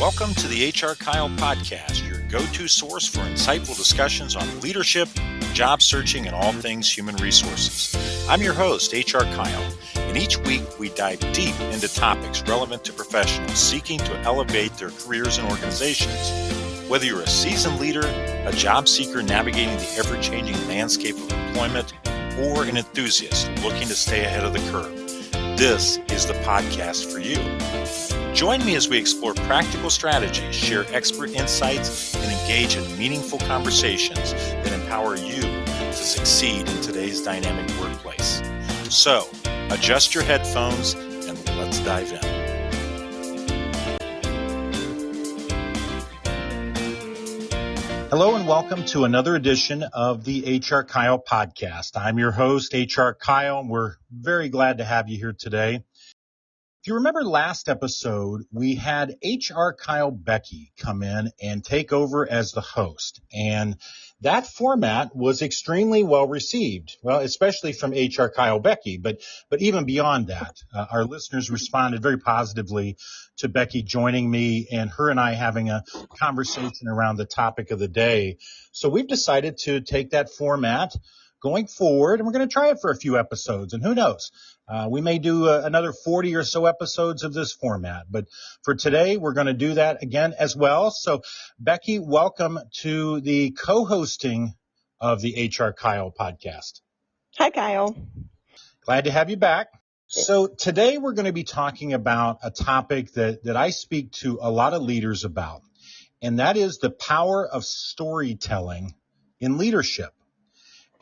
Welcome to the HRKyle Podcast, your go-to source for insightful discussions on leadership, job searching, and all things human resources. I'm your host, HRKyle, and each week we dive deep into topics relevant to professionals seeking to elevate their careers and organizations. Whether you're a seasoned leader, a job seeker navigating the ever-changing landscape of employment, or an enthusiast looking to stay ahead of the curve, this is the podcast for you. Join me as we explore practical strategies, share expert insights, and engage in meaningful conversations that empower you to succeed in today's dynamic workplace. So, adjust your headphones and let's dive in. Hello and welcome to another edition of the HRKyle Podcast. I'm your host, HRKyle, and we're very glad to have you here today. If you remember last episode, we had HRKyle Becki come in and take over as the host. And that format was extremely well received, well, especially from HRKyle Becki, but even beyond that, our listeners responded very positively to Becki joining me and her and I having a conversation around the topic of the day. So we've decided to take that format going forward, and we're going to try it for a few episodes, and who knows? We may do another 40 or so episodes of this format, but for today, we're going to do that again as well. So, Becki, welcome to the co-hosting of the HRKyle podcast. Hi, Kyle. Glad to have you back. So today we're going to be talking about a topic that I speak to a lot of leaders about, and that is the power of storytelling in leadership,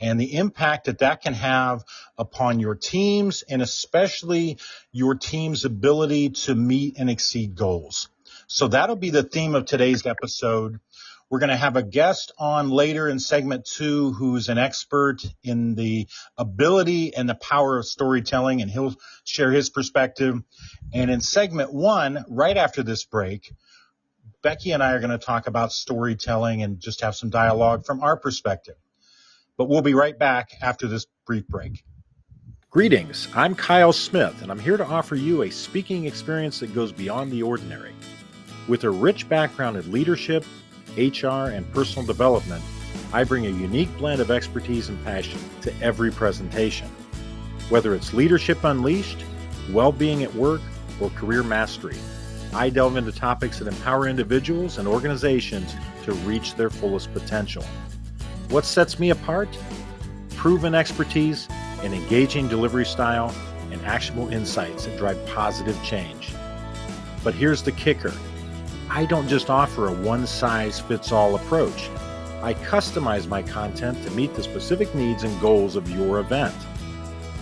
and the impact that can have upon your teams and especially your team's ability to meet and exceed goals. So that'll be the theme of today's episode. We're going to have a guest on later in segment 2 who's an expert in the ability and the power of storytelling, and he'll share his perspective. And in segment 1, right after this break, Becki and I are going to talk about storytelling and just have some dialogue from our perspective. But we'll be right back after this brief break. Greetings, I'm Kyle Smith, and I'm here to offer you a speaking experience that goes beyond the ordinary. With a rich background in leadership, HR, and personal development, I bring a unique blend of expertise and passion to every presentation. Whether it's Leadership Unleashed, well-being at work, or career mastery, I delve into topics that empower individuals and organizations to reach their fullest potential. What sets me apart? Proven expertise, an engaging delivery style, and actionable insights that drive positive change. But here's the kicker. I don't just offer a one-size-fits-all approach. I customize my content to meet the specific needs and goals of your event.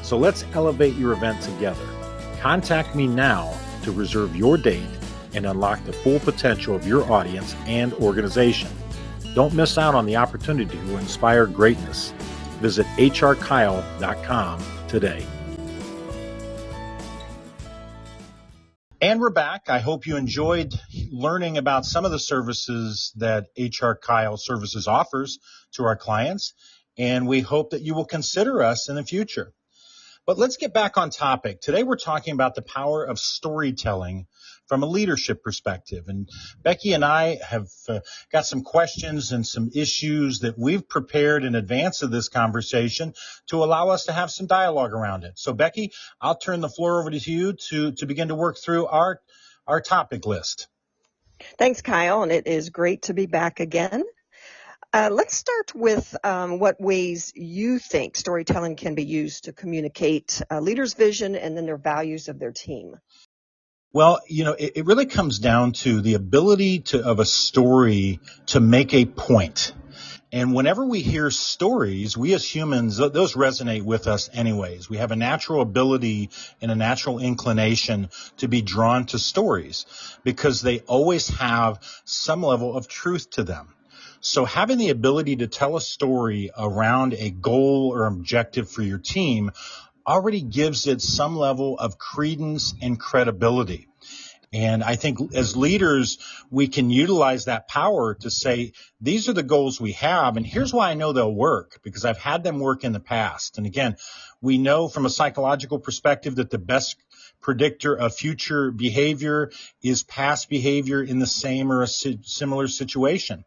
So let's elevate your event together. Contact me now to reserve your date and unlock the full potential of your audience and organization. Don't miss out on the opportunity to inspire greatness. Visit HRKyle.com today. And we're back. I hope you enjoyed learning about some of the services that HRKyle Services offers to our clients, and we hope that you will consider us in the future. But let's get back on topic. Today we're talking about the power of storytelling from a leadership perspective. And Becki and I have got some questions and some issues that we've prepared in advance of this conversation to allow us to have some dialogue around it. So Becki, I'll turn the floor over to you to begin to work through our topic list. Thanks, Kyle, and it is great to be back again. Let's start with what ways you think storytelling can be used to communicate a leader's vision and then their values of their team. Well, it really comes down to the ability of a story to make a point. And whenever we hear stories, we as humans, those resonate with us anyways. We have a natural ability and a natural inclination to be drawn to stories because they always have some level of truth to them. So having the ability to tell a story around a goal or objective for your team already gives it some level of credence and credibility. And I think as leaders, we can utilize that power to say, these are the goals we have. And here's why I know they'll work, because I've had them work in the past. And again, we know from a psychological perspective that the best predictor of future behavior is past behavior in the same or a similar situation.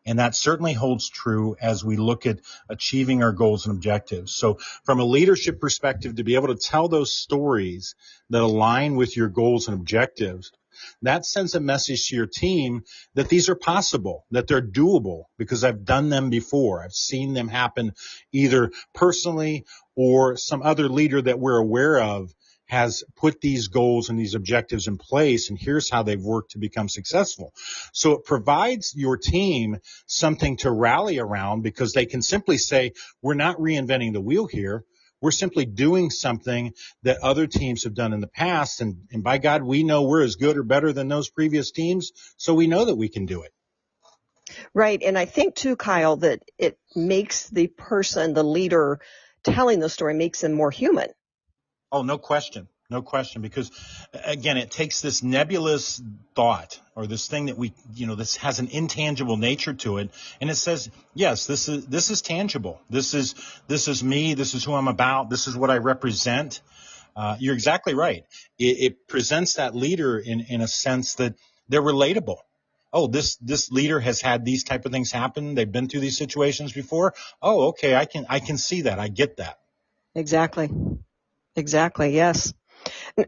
And that certainly holds true as we look at achieving our goals and objectives. So from a leadership perspective, to be able to tell those stories that align with your goals and objectives, that sends a message to your team that these are possible, that they're doable, because I've done them before. I've seen them happen either personally or some other leader that we're aware of has put these goals and these objectives in place, and here's how they've worked to become successful. So it provides your team something to rally around, because they can simply say, we're not reinventing the wheel here. We're simply doing something that other teams have done in the past. And by God, we know we're as good or better than those previous teams. So we know that we can do it. Right. And I think too, Kyle, that it makes the person, the leader telling the story, makes them more human. Oh, no question. No question. Because again, it takes this nebulous thought or this thing that this has an intangible nature to it. And it says, yes, this is tangible. This is me. This is who I'm about. This is what I represent. You're exactly right. It presents that leader in a sense that they're relatable. Oh, this leader has had these type of things happen. They've been through these situations before. Oh, okay. I can see that. I get that. Exactly. Yes.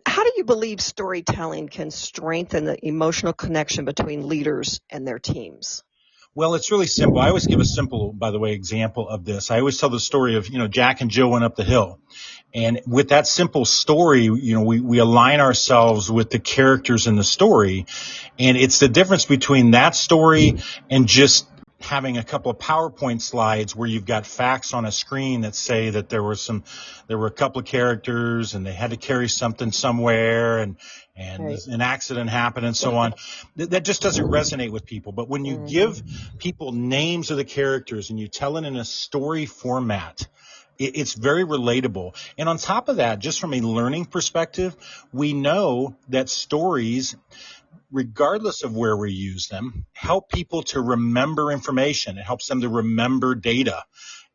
How do you believe storytelling can strengthen the emotional connection between leaders and their teams? Well, it's really simple. I always give a simple, by the way, example of this. I always tell the story of, Jack and Jill went up the hill. And with that simple story, we align ourselves with the characters in the story. And it's the difference between that story and just having a couple of PowerPoint slides where you've got facts on a screen that say that there were a couple of characters and they had to carry something somewhere and Right. an accident happened and so on. That just doesn't resonate with people. But when you give people names of the characters and you tell it in a story format, it's very relatable. And on top of that, just from a learning perspective, we know that stories, regardless of where we use them, help people to remember information. It helps them to remember data.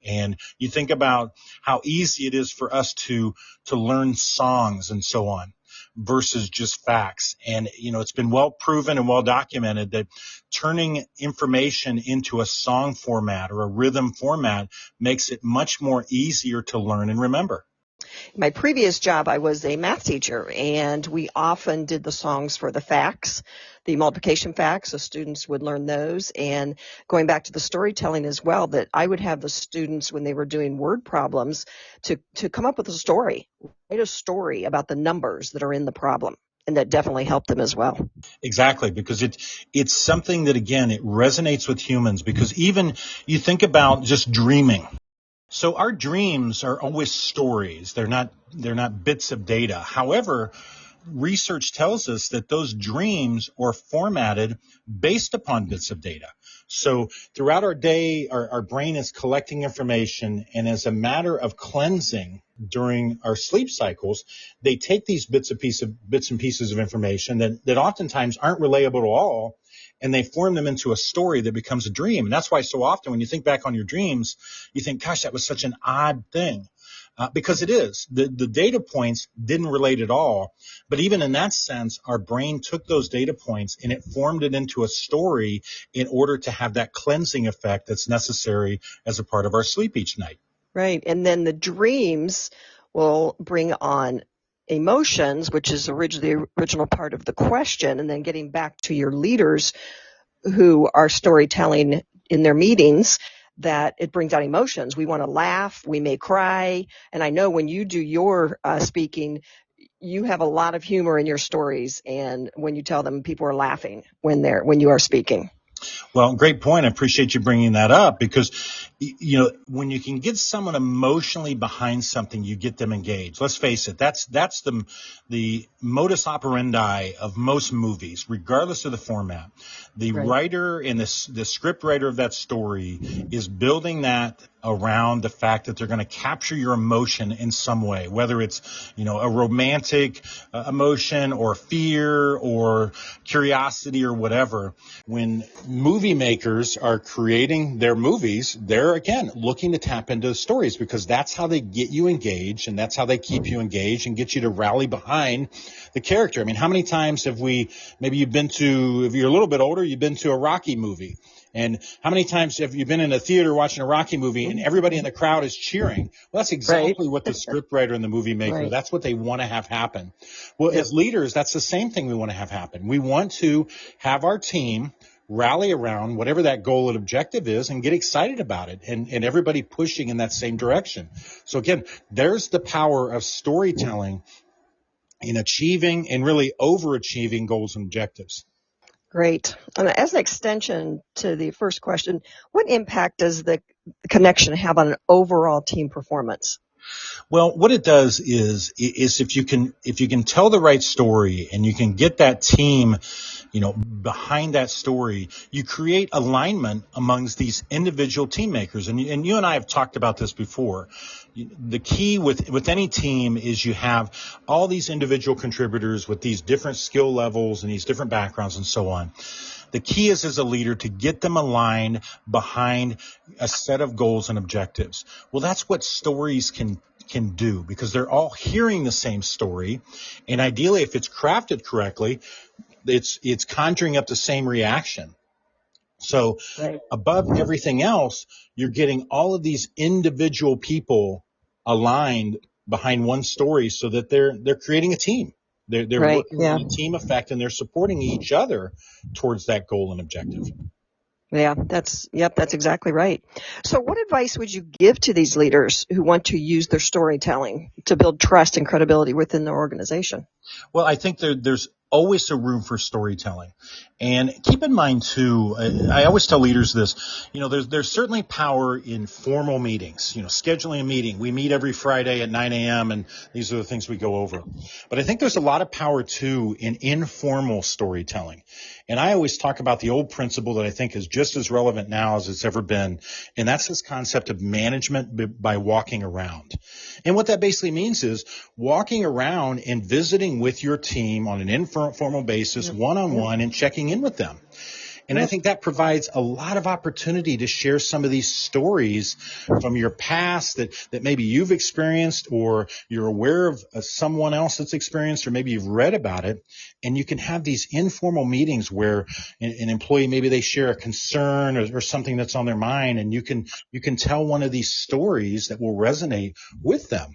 And you think about how easy it is for us to learn songs and so on versus just facts. And, it's been well proven and well documented that turning information into a song format or a rhythm format makes it much more easier to learn and remember. My previous job, I was a math teacher, and we often did the songs for the facts, the multiplication facts. The students would learn those. And going back to the storytelling as well, that I would have the students, when they were doing word problems, to come up with a story, write a story about the numbers that are in the problem. And that definitely helped them as well. Exactly, because it's something that, again, it resonates with humans, because even you think about just dreaming. So our dreams are always stories. They're not bits of data. However, research tells us that those dreams are formatted based upon bits of data. So throughout our day, our brain is collecting information, and as a matter of cleansing during our sleep cycles, they take these bits and pieces of information that oftentimes aren't relatable at all, and they form them into a story that becomes a dream. And that's why so often when you think back on your dreams, you think, gosh, that was such an odd thing. Because it is. The data points didn't relate at all. But even in that sense, our brain took those data points and it formed it into a story in order to have that cleansing effect that's necessary as a part of our sleep each night. Right. And then the dreams will bring on emotions, which is the original part of the question. And then getting back to your leaders who are storytelling in their meetings, that it brings out emotions. We want to laugh, we may cry. And I know when you do your speaking, you have a lot of humor in your stories. And when you tell them, people are laughing when you are speaking. Well, great point. I appreciate you bringing that up, because, when you can get someone emotionally behind something, you get them engaged. Let's face it. That's the modus operandi of most movies, regardless of the format. The Right. writer and the script writer of that story is building that around the fact that they're going to capture your emotion in some way, whether it's, a romantic emotion or fear or curiosity or whatever. When movie makers are creating their movies, they're again looking to tap into the stories, because that's how they get you engaged, and that's how they keep you engaged and get you to rally behind the character. I mean, how many times have maybe you've been to, if you're a little bit older, you've been to a Rocky movie. And how many times have you been in a theater watching a Rocky movie and everybody in the crowd is cheering? Well, that's exactly what the scriptwriter and the movie maker, that's what they want to have happen. Well, as leaders, that's the same thing we want to have happen. We want to have our team rally around whatever that goal and objective is and get excited about it, and everybody pushing in that same direction. So again, there's the power of storytelling in achieving and really overachieving goals and objectives. Great. And as an extension to the first question, what impact does the connection have on an overall team performance? Well, what it does is if you can tell the right story and you can get that team, behind that story, you create alignment amongst these individual team makers. And you and I have talked about this before. The key with any team is you have all these individual contributors with these different skill levels and these different backgrounds and so on. The key is, as a leader, to get them aligned behind a set of goals and objectives. Well, that's what stories can do, because they're all hearing the same story. And ideally, if it's crafted correctly, it's conjuring up the same reaction. So above everything else, you're getting all of these individual people aligned behind one story, so that they're creating a team. They're working in a team effect, and they're supporting each other towards that goal and objective. Yeah, that's exactly right. So what advice would you give to these leaders who want to use their storytelling to build trust and credibility within their organization? Well, I think there's always a room for storytelling. And keep in mind, too, I always tell leaders this, there's certainly power in formal meetings, scheduling a meeting. We meet every Friday at 9 a.m. and these are the things we go over. But I think there's a lot of power, too, in informal storytelling. And I always talk about the old principle that I think is just as relevant now as it's ever been. And that's this concept of management by walking around. And what that basically means is walking around and visiting with your team on an informal basis, one-on-one, and checking in with them. And I think that provides a lot of opportunity to share some of these stories from your past that maybe you've experienced, or you're aware of someone else that's experienced, or maybe you've read about it. And you can have these informal meetings where an employee, maybe they share a concern or something that's on their mind, and you can tell one of these stories that will resonate with them.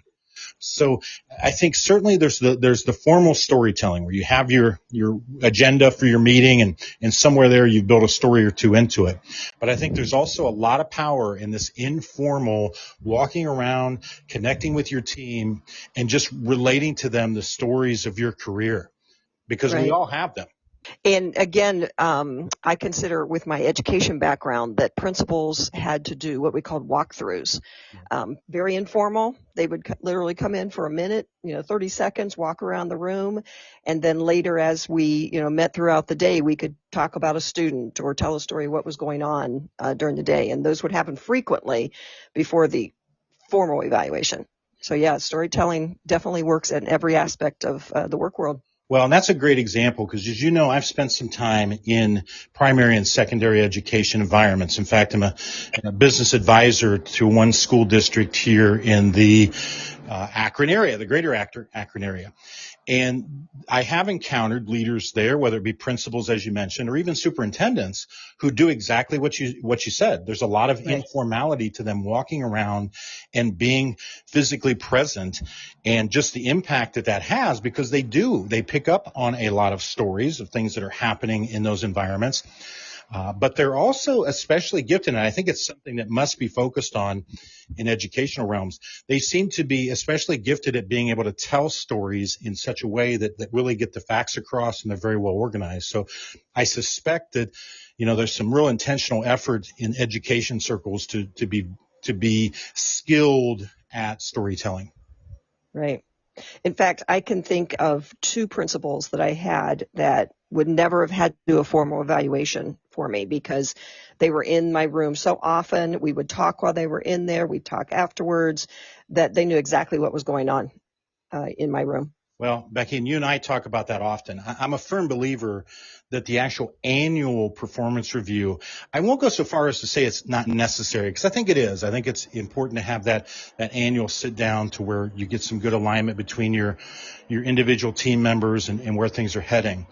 So I think certainly there's the formal storytelling where you have your agenda for your meeting, and somewhere there you've built a story or two into it. But I think there's also a lot of power in this informal walking around, connecting with your team, and just relating to them the stories of your career, because we all have them. And again, I consider, with my education background, that principals had to do what we called walkthroughs. Very informal. They would literally come in for a minute, 30 seconds, walk around the room. And then later, as we, met throughout the day, we could talk about a student or tell a story what was going on during the day. And those would happen frequently before the formal evaluation. So yeah, storytelling definitely works in every aspect of the work world. Well, and that's a great example, because as you know, I've spent some time in primary and secondary education environments. In fact, I'm a business advisor to one school district here in the Akron area, the greater Akron area. And I have encountered leaders there, whether it be principals, as you mentioned, or even superintendents, who do exactly what you said. There's a lot of informality to them walking around and being physically present, and just the impact that has, because they pick up on a lot of stories of things that are happening in those environments. But they're also especially gifted, and I think it's something that must be focused on in educational realms. They seem to be especially gifted at being able to tell stories in such a way that really get the facts across, and they're very well organized. So I suspect that, there's some real intentional effort in education circles to be skilled at storytelling. Right. In fact, I can think of two principals that I had that would never have had to do a formal evaluation for me because they were in my room so often. We would talk while they were in there. We'd talk afterwards, that they knew exactly what was going on in my room. Well, Becky, and you and I talk about that often. I'm a firm believer that the actual annual performance review, I won't go so far as to say it's not necessary, because I think it is. I think it's important to have that annual sit down to where you get some good alignment between your individual team members and where things are heading.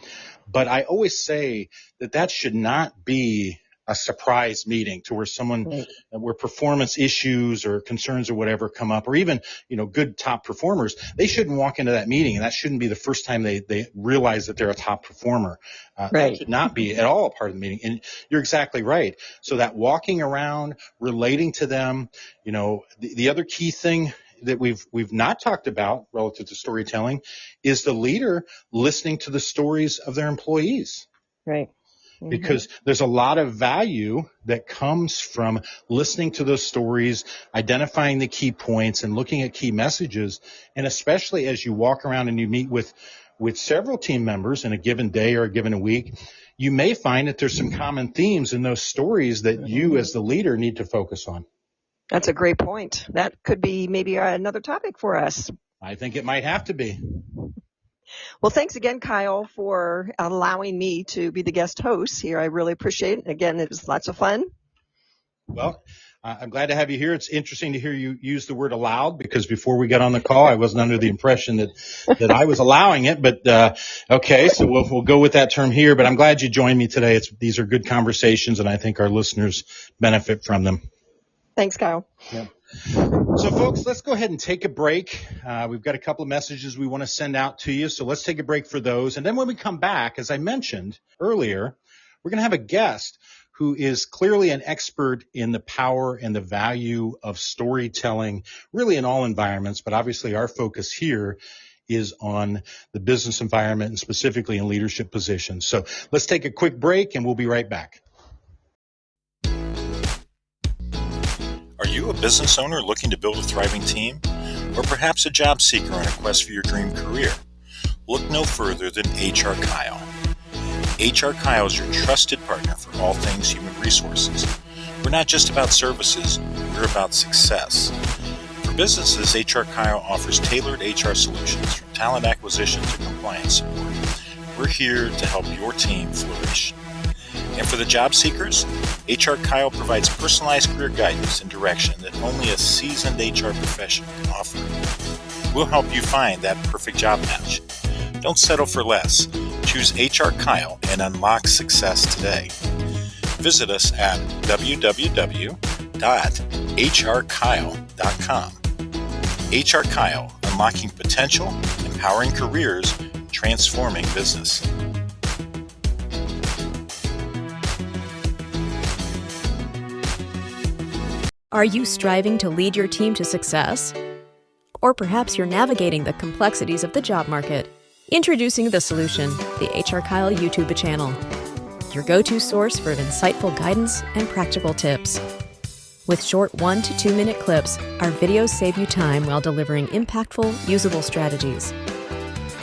But I always say that should not be a surprise meeting to where where performance issues or concerns or whatever come up, or even, good top performers, they shouldn't walk into that meeting, and that shouldn't be the first time they realize that they're a top performer. That should not be at all a part of the meeting. And you're exactly right. So that walking around, relating to them, the other key thing that we've not talked about relative to storytelling is the leader listening to the stories of their employees. Right. Mm-hmm. Because there's a lot of value that comes from listening to those stories, identifying the key points, and looking at key messages. And especially as you walk around and you meet with several team members in a given day or a given week, you may find that there's some common themes in those stories that you as the leader need to focus on. That's a great point. That could be maybe another topic for us. I think it might have to be. Well, thanks again, Kyle, for allowing me to be the guest host here. I really appreciate it. Again, it was lots of fun. Well, I'm glad to have you here. It's interesting to hear you use the word allowed, because before we got on the call, I wasn't under the impression that I was allowing it. But okay, so we'll go with that term here. But I'm glad you joined me today. These are good conversations, and I think our listeners benefit from them. Thanks, Kyle. Yeah. So, folks, let's go ahead and take a break. We've got a couple of messages we want to send out to you, so let's take a break for those. And then when we come back, as I mentioned earlier, we're going to have a guest who is clearly an expert in the power and the value of storytelling, really in all environments, but obviously our focus here is on the business environment and specifically in leadership positions. So let's take a quick break and we'll be right back. Are you a business owner looking to build a thriving team? Or perhaps a job seeker on a quest for your dream career? Look no further than HRKyle. HRKyle is your trusted partner for all things human resources. We're not just about services, we're about success. For businesses, HRKyle offers tailored HR solutions from talent acquisition to compliance support. We're here to help your team flourish. And for the job seekers, HRKyle provides personalized career guidance and direction that only a seasoned HR professional can offer. We'll help you find that perfect job match. Don't settle for less. Choose HRKyle and unlock success today. Visit us at www.hrkyle.com. HRKyle, unlocking potential, empowering careers, transforming business. Are you striving to lead your team to success? Or perhaps you're navigating the complexities of the job market. Introducing The Solution, the HRKyle YouTube channel. Your go-to source for insightful guidance and practical tips. With short 1 to 2 minute clips, our videos save you time while delivering impactful, usable strategies.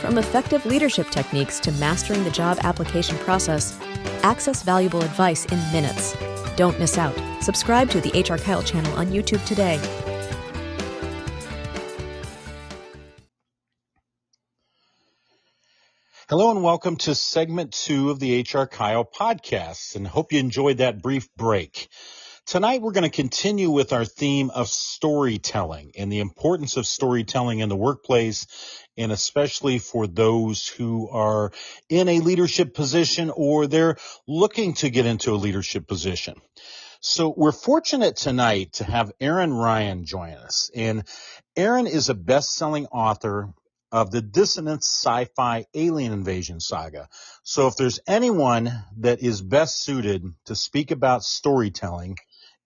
From effective leadership techniques to mastering the job application process, access valuable advice in minutes. Don't miss out. Subscribe to the HRKyle channel on YouTube today. Hello and welcome to segment 2 of the HRKyle podcast, and hope you enjoyed that brief break. Tonight we're going to continue with our theme of storytelling and the importance of storytelling in the workplace, and especially for those who are in a leadership position or they're looking to get into a leadership position. So we're fortunate tonight to have Aaron Ryan join us. And Aaron is a best-selling author of the dissonance sci-fi alien invasion saga. So if there's anyone that is best suited to speak about storytelling,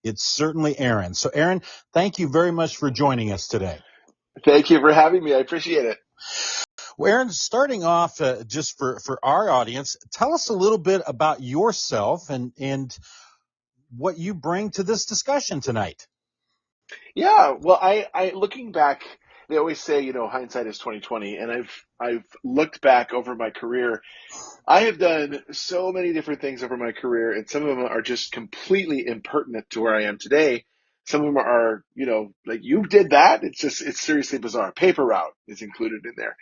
it's certainly Aaron. So Aaron, thank you very much for joining us today. Thank you for having me. I appreciate it. Well, Aaron, starting off just for our audience, tell us a little bit about yourself and what you bring to this discussion tonight. Yeah, well, I looking back they always say, hindsight is 2020. And I've looked back over my career. I have done so many different things over my career, and some of them are just completely impertinent to where I am today. Some of them are, like, you did that. It's seriously bizarre. Paper route is included in there.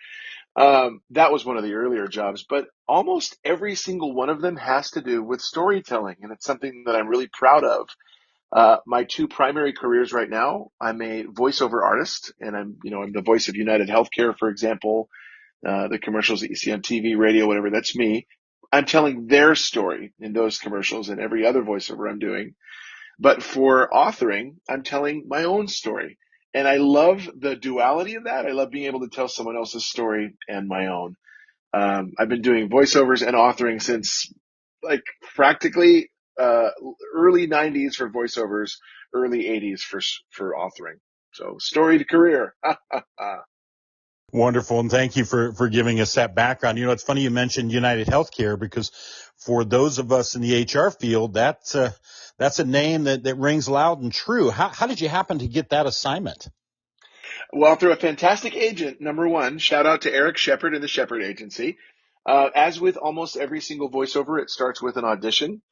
That was one of the earlier jobs, but almost every single one of them has to do with storytelling, and it's something that I'm really proud of. My two primary careers right now, I'm a voiceover artist, and I'm the voice of United Healthcare, for example, the commercials that you see on TV, radio, whatever, that's me. I'm telling their story in those commercials and every other voiceover I'm doing. But for authoring, I'm telling my own story. And I love the duality of that. I love being able to tell someone else's story and my own. I've been doing voiceovers and authoring since like practically early 90s for voiceovers, early 80s for authoring. So story to career. Wonderful. And thank you for giving us that background. It's funny you mentioned United Healthcare, because for those of us in the HR field, that's a name that rings loud and true. How did you happen to get that assignment? Well, through a fantastic agent, number one, shout out to Eric Shepard and the Shepard Agency. As with almost every single voiceover, it starts with an audition.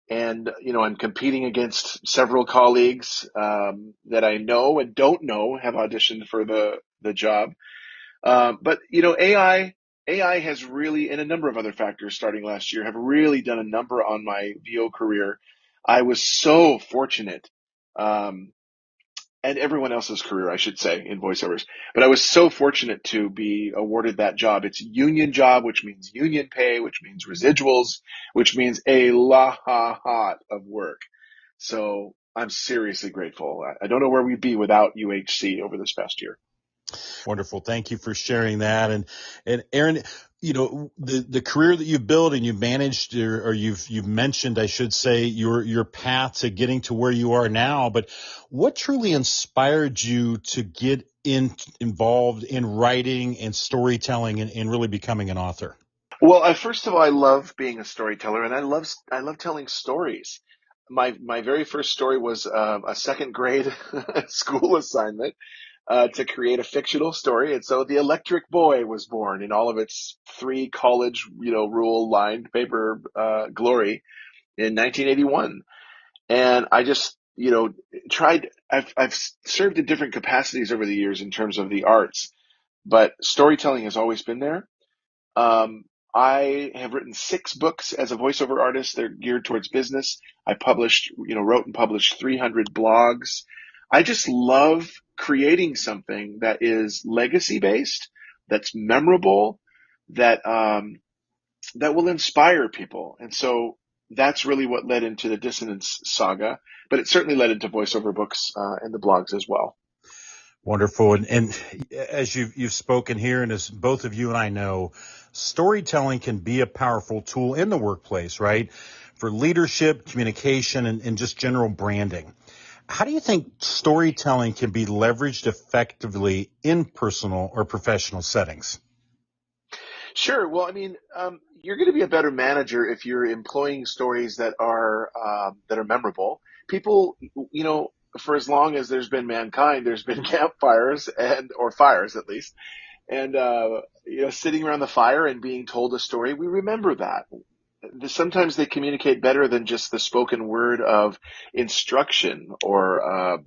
And, I'm competing against several colleagues that I know and don't know have auditioned for the job. But, AI has really, and a number of other factors starting last year, have really done a number on my VO career. I was so fortunate. And everyone else's career, I should say, in voiceovers. But I was so fortunate to be awarded that job. It's a union job, which means union pay, which means residuals, which means a lot of work. So I'm seriously grateful. I don't know where we'd be without UHC over this past year. Wonderful. Thank you for sharing that. And Aaron, the career that you've built and you've managed, or you've mentioned, I should say, your path to getting to where you are now. But what truly inspired you to get involved in writing and storytelling and really becoming an author? Well, first of all, I love being a storyteller, and I love telling stories. My very first story was a second grade school assignment to create a fictional story. And so the Electric Boy was born in all of its three college, rule lined paper glory in 1981. And I just, tried, I've served in different capacities over the years in terms of the arts, but storytelling has always been there. Um, I have written 6 books as a voiceover artist. They're geared towards business. I wrote and published 300 blogs. I just love creating something that is legacy based, that's memorable, that will inspire people. And so that's really what led into the Dissonance saga, but it certainly led into voiceover books and the blogs as well. Wonderful. And as you've spoken here, and as both of you and I know, storytelling can be a powerful tool in the workplace, right? For leadership, communication, and just general branding. How do you think storytelling can be leveraged effectively in personal or professional settings? Sure. Well, you're going to be a better manager if you're employing stories that are memorable. People, for as long as there's been mankind, there's been campfires or fires at least, and sitting around the fire and being told a story. We remember that. Sometimes they communicate better than just the spoken word of instruction or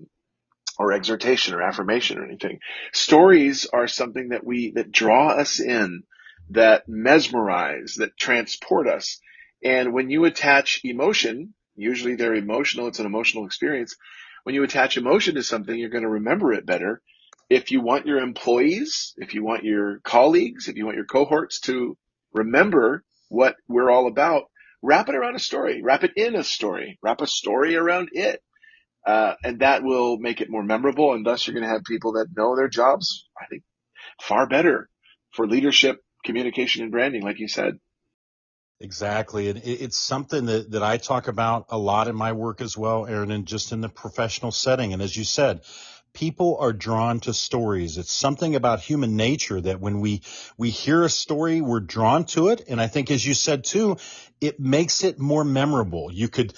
exhortation or affirmation or anything. Stories are something that draw us in, that mesmerize, that transport us. And when you attach emotion, usually they're emotional, it's an emotional experience. When you attach emotion to something, you're going to remember it better. If you want your employees, if you want your colleagues, if you want your cohorts to remember what we're all about, wrap it around a story, wrap it in a story, wrap a story around it. And that will make it more memorable, and thus you're going to have people that know their jobs, I think, far better for leadership, communication, and branding, like you said. Exactly. And it's something that I talk about a lot in my work as well, Aaron, and just in the professional setting. And as you said, people are drawn to stories. It's something about human nature that when we hear a story, we're drawn to it. And I think, as you said too, it makes it more memorable. You could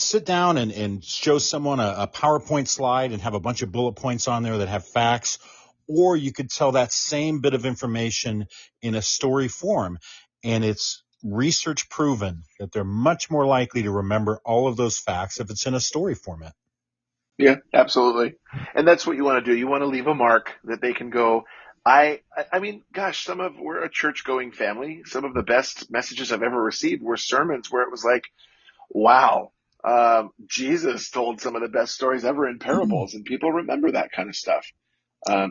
sit down and show someone a PowerPoint slide and have a bunch of bullet points on there that have facts, or you could tell that same bit of information in a story form. And it's research proven that they're much more likely to remember all of those facts if it's in a story format. Yeah, absolutely. And that's what you want to do. You want to leave a mark that they can go, I mean, gosh, we're a church going family. Some of the best messages I've ever received were sermons where it was like, wow, Jesus told some of the best stories ever in parables, and people remember that kind of stuff.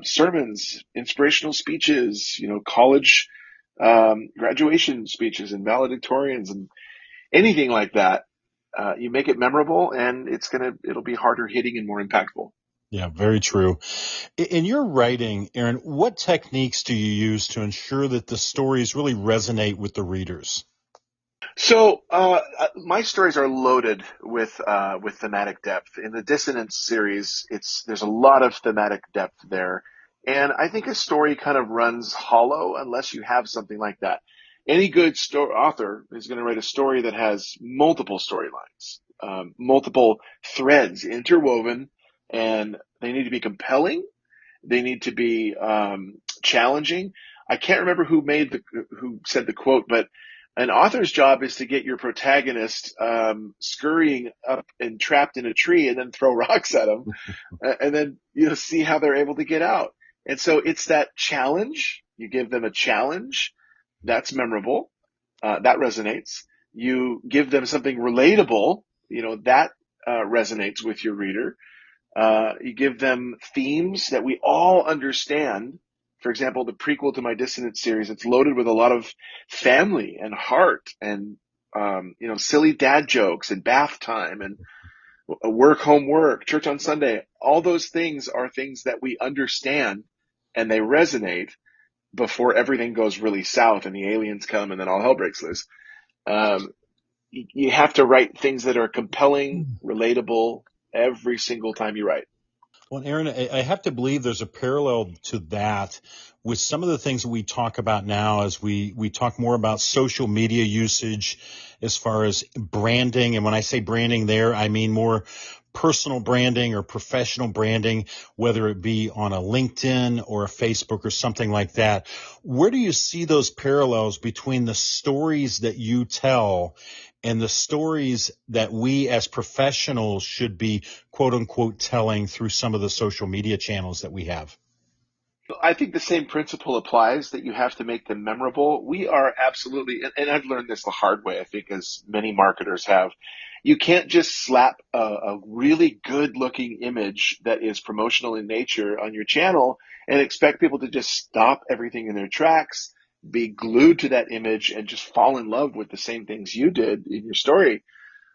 Sermons, inspirational speeches, college graduation speeches and valedictorians and anything like that. You make it memorable, and it'll be harder hitting and more impactful. Yeah, very true. In your writing, Aaron, what techniques do you use to ensure that the stories really resonate with the readers? So my stories are loaded with thematic depth. In the Dissonance series, there's a lot of thematic depth there, and I think a story kind of runs hollow unless you have something like that. Any good author is going to write a story that has multiple storylines, multiple threads interwoven, and they need to be compelling. They need to be challenging. I can't remember who said the quote, but an author's job is to get your protagonist scurrying up and trapped in a tree, and then throw rocks at them, and then see how they're able to get out. And so it's that challenge. You give them a challenge that's memorable, that resonates. You give them something relatable, that resonates with your reader. You give them themes that we all understand. For example, the prequel to my Dissonance series, it's loaded with a lot of family and heart and, silly dad jokes and bath time and work, homework, church on Sunday. All those things are things that we understand, and they resonate before everything goes really south and the aliens come and then all hell breaks loose. You have to write things that are compelling, relatable every single time you write. Well, Aaron, I have to believe there's a parallel to that with some of the things that we talk about now as we talk more about social media usage as far as branding. And when I say branding there, I mean more personal branding or professional branding, whether it be on a LinkedIn or a Facebook or something like that. Where do you see those parallels between the stories that you tell and the stories that we as professionals should be, quote unquote, telling through some of the social media channels that we have? I think the same principle applies, that you have to make them memorable. We are absolutely, and I've learned this the hard way, I think, as many marketers have. You can't just slap a really good looking image that is promotional in nature on your channel and expect people to just stop everything in their tracks, be glued to that image, and just fall in love with the same things you did in your story,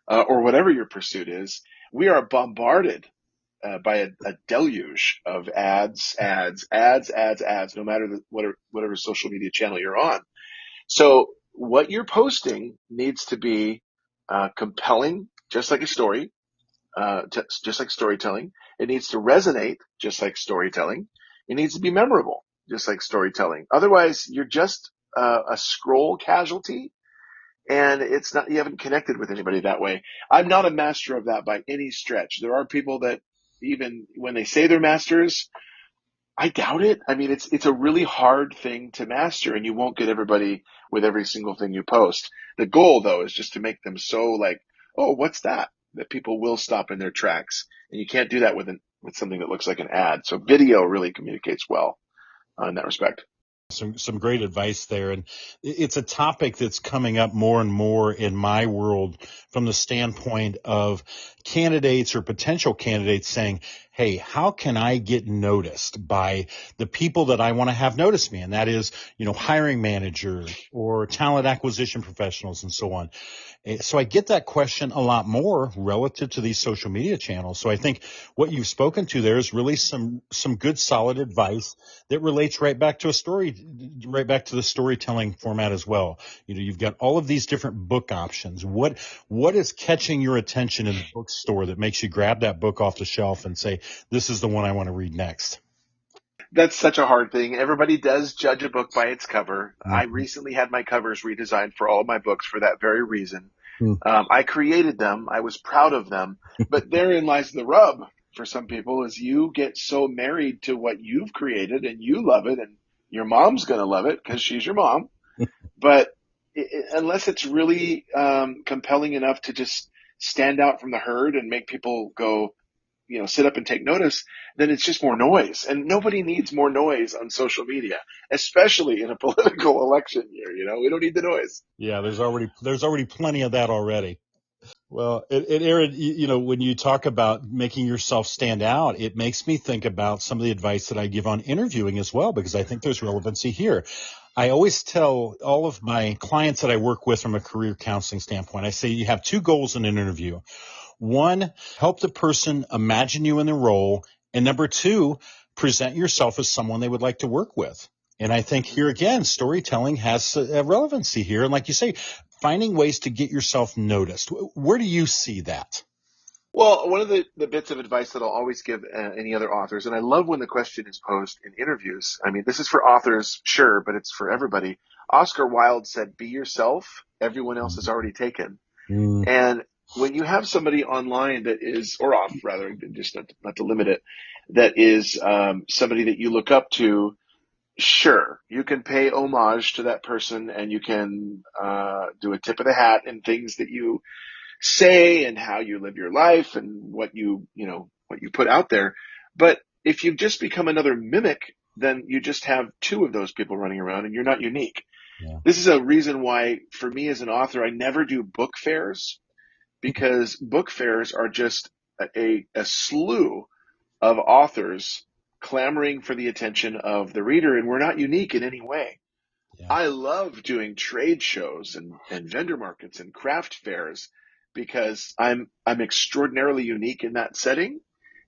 or whatever your pursuit is. We are bombarded by a deluge of ads, no matter whatever social media channel you're on. So what you're posting needs to be compelling, just like a story, just like storytelling. It needs to resonate, just like storytelling. It needs to be memorable, just like storytelling. Otherwise, you're just a scroll casualty, and you haven't connected with anybody that way. I'm not a master of that by any stretch. There are people that, even when they say they're masters, I doubt it. I mean, it's a really hard thing to master, and you won't get everybody with every single thing you post. The goal, though, is just to make them so like, oh, what's that? That people will stop in their tracks. And you can't do that with something that looks like an ad. So video really communicates well in that respect. Some great advice there. And it's a topic that's coming up more and more in my world from the standpoint of candidates or potential candidates saying, hey, how can I get noticed by the people that I want to have notice me? And that is, hiring managers or talent acquisition professionals and so on. So I get that question a lot more relative to these social media channels. So I think what you've spoken to there is really some good solid advice that relates right back to the storytelling format as well. You've got all of these different book options. What is catching your attention in the bookstore that makes you grab that book off the shelf and say, this is the one I want to read next? That's such a hard thing. Everybody does judge a book by its cover. Mm-hmm. I recently had my covers redesigned for all of my books for that very reason. Mm. I created them. I was proud of them, but therein lies the rub. for some people is you get so married to what you've created and you love it, and your mom's going to love it because she's your mom. But unless it's really compelling enough to just stand out from the herd and make people go, sit up and take notice, then it's just more noise. And nobody needs more noise on social media, especially in a political election year. We don't need the noise. Yeah, there's already plenty of that already. Well, Aaron, when you talk about making yourself stand out, it makes me think about some of the advice that I give on interviewing as well, because I think there's relevancy here. I always tell all of my clients that I work with from a career counseling standpoint, I say you have two goals in an interview. One, help the person imagine you in the role. And number two, present yourself as someone they would like to work with. And I think here again, storytelling has a relevancy here. And like you say, finding ways to get yourself noticed. Where do you see that? Well, one of the bits of advice that I'll always give any other authors, and I love when the question is posed in interviews. I mean, this is for authors, sure, but it's for everybody. Oscar Wilde said, "Be yourself. Everyone else is already taken." Mm. And when you have somebody online that is, or off rather, just not to limit it, that is somebody that you look up to, sure, you can pay homage to that person and you can do a tip of the hat in things that you say and how you live your life and what you put out there. But if you've just become another mimic, then you just have two of those people running around and you're not unique. Yeah. This is a reason why, for me as an author, I never do book fairs, because book fairs are just a slew of authors clamoring for the attention of the reader, and we're not unique in any way. Yeah. I love doing trade shows and vendor markets and craft fairs because I'm extraordinarily unique in that setting,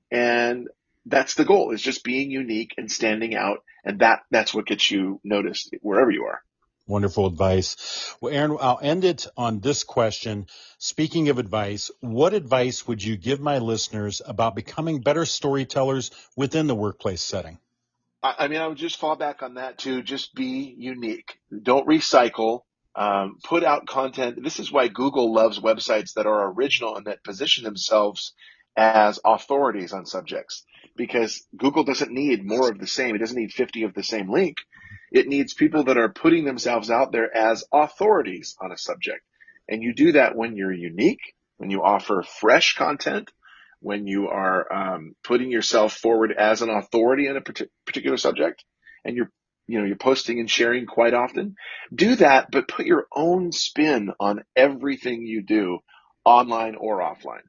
and that's the goal, is just being unique and standing out, and that's what gets you noticed wherever you are. Wonderful advice. Well, Aaron, I'll end it on this question. Speaking of advice, what advice would you give my listeners about becoming better storytellers within the workplace setting? I mean, I would just fall back on that too. Just be unique. Don't recycle. Put out content. This is why Google loves websites that are original and that position themselves as authorities on subjects, because Google doesn't need more of the same. It doesn't need 50 of the same link. It needs people that are putting themselves out there as authorities on a subject. And you do that when you're unique, when you offer fresh content, when you are putting yourself forward as an authority in a particular subject, and you're posting and sharing quite often. Do that, but put your own spin on everything you do, online or offline.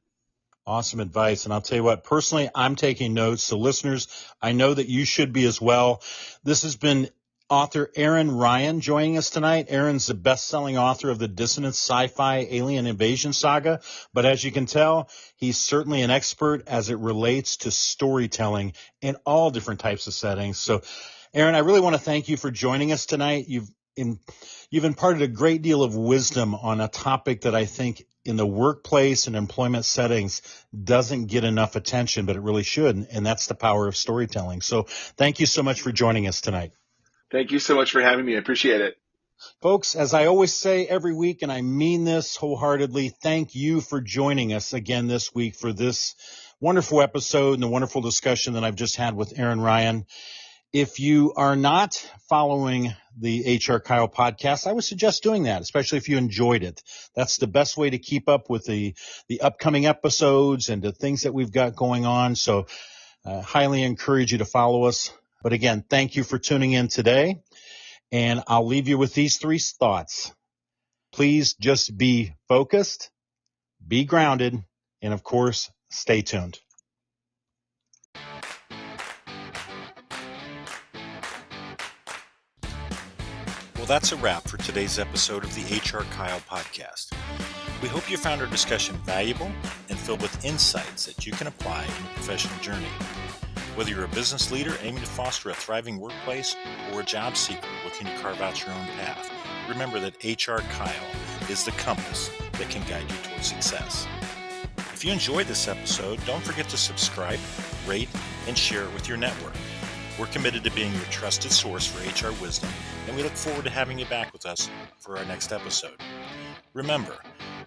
Awesome advice. And I'll tell you what, personally, I'm taking notes. So listeners, I know that you should be as well. This has been author Aaron Ryan joining us tonight. Aaron's the best-selling author of the dissonant sci-fi alien invasion saga. But as you can tell, he's certainly an expert as it relates to storytelling in all different types of settings. So Aaron, I really want to thank you for joining us tonight. You've imparted a great deal of wisdom on a topic that I think in the workplace and employment settings doesn't get enough attention, but it really should. And that's the power of storytelling. So thank you so much for joining us tonight. Thank you so much for having me. I appreciate it. Folks, as I always say every week, and I mean this wholeheartedly, thank you for joining us again this week for this wonderful episode and the wonderful discussion that I've just had with Aaron Ryan. If you are not following the HRKyle podcast, I would suggest doing that, especially if you enjoyed it. That's the best way to keep up with the upcoming episodes and the things that we've got going on. So highly encourage you to follow us. But again, thank you for tuning in today. And I'll leave you with these three thoughts. Please just be focused, be grounded, and of course, stay tuned. Well, that's a wrap for today's episode of the HRKyle podcast. We hope you found our discussion valuable and filled with insights that you can apply in your professional journey. Whether you're a business leader aiming to foster a thriving workplace or a job seeker looking to carve out your own path, remember that HRKyle is the compass that can guide you towards success. If you enjoyed this episode, don't forget to subscribe, rate, and share it with your network. We're committed to being your trusted source for HR wisdom, and we look forward to having you back with us for our next episode. Remember,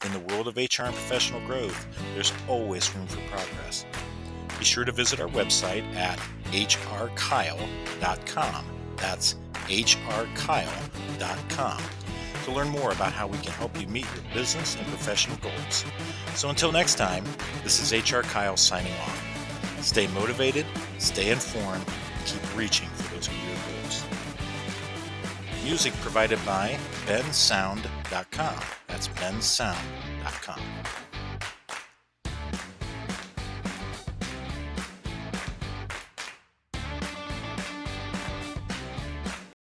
in the world of HR and professional growth, there's always room for progress. Be sure to visit our website at HRKyle.com. That's HRKyle.com to learn more about how we can help you meet your business and professional goals. So until next time, this is HR Kyle signing off. Stay motivated, stay informed, and keep reaching for those career goals. Music provided by bensound.com. That's bensound.com.